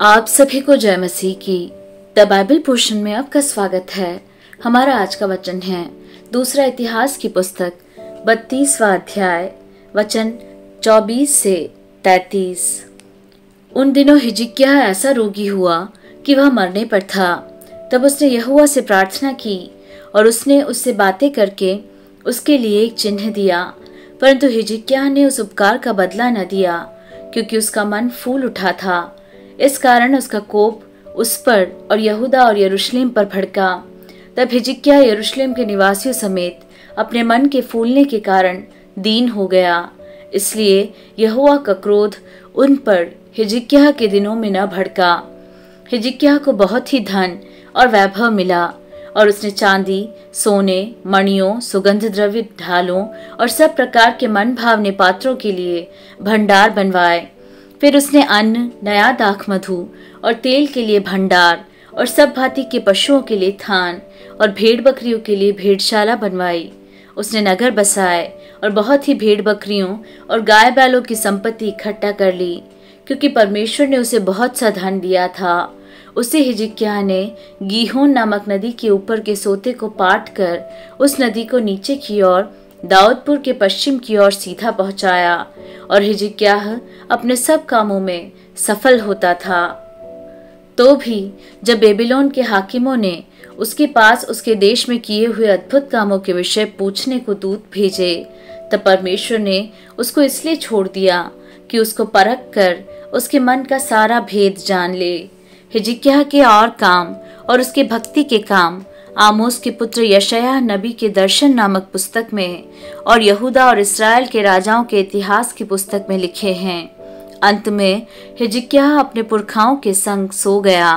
आप सभी को जय मसीह की द बाइबल पोर्शन में आपका स्वागत है। हमारा आज का वचन है दूसरा इतिहास की पुस्तक 32वां अध्याय वचन 24 से 33। उन दिनों हिजकिय्याह ऐसा रोगी हुआ कि वह मरने पर था। तब उसने यहोवा से प्रार्थना की और उसने उससे बातें करके उसके लिए एक चिन्ह दिया। परंतु हिजकिय्याह ने उस उपकार का बदला न दिया, क्योंकि उसका मन फूल उठा था। इस कारण उसका कोप उस पर और यहूदा और यरूशलेम पर भड़का। तब हिजकिय्याह यरूशलेम के निवासियों समेत अपने मन के फूलने के कारण दीन हो गया। इसलिए यहोवा का क्रोध उन पर हिजकिय्याह के दिनों में न भड़का। हिजकिय्याह को बहुत ही धन और वैभव मिला और उसने चांदी, सोने, मणियों, सुगंध द्रव्य, ढालों और सब प्रकार के मन भावने पात्रों के लिए भंडार बनवाए। फिर उसने अन्न, नया दाख मधु और तेल के लिए भंडार और सब भांति के पशुओं के लिए थान और भेड़ बकरियों के लिए भेड़शाला बनवाई। उसने नगर बसाए और बहुत ही भेड़ बकरियों और गाय बैलों की संपत्ति इकट्ठा कर ली, क्योंकि परमेश्वर ने उसे बहुत सा धन दिया था। उसे हिजकिय्याह ने गीहोन नामक नदी के ऊपर के सोते को पाट कर उस नदी को नीचे की ओर दाऊदपुर के पश्चिम की ओर सीधा पहुंचाया, और हिजकिय्याह अपने सब कामों में सफल होता था। तो भी जब बेबीलोन के हाकिमों ने उसके पास उसके देश में किए हुए अद्भुत कामों के विषय पूछने को दूत भेजे, तब परमेश्वर ने उसको इसलिए छोड़ दिया कि उसको परख कर उसके मन का सारा भेद जान ले। हिजकिय्याह के और काम और उसके भक्ति के काम आमोस के पुत्र यशायाह नबी के दर्शन नामक पुस्तक में और यहूदा और इस्राएल के राजाओं के इतिहास की पुस्तक में लिखे हैं। अंत में हिजकिय्याह अपने पुरखाओं के संग सो गया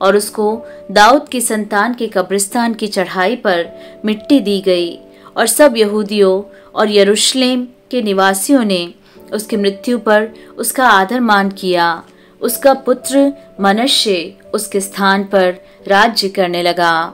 और उसको दाऊद की संतान के कब्रिस्तान की चढ़ाई पर मिट्टी दी गई, और सब यहूदियों और यरूशलेम के निवासियों ने उसकी मृत्यु पर उसका आदर मान किया। उसका पुत्र मनश्शे उसके स्थान पर राज्य करने लगा।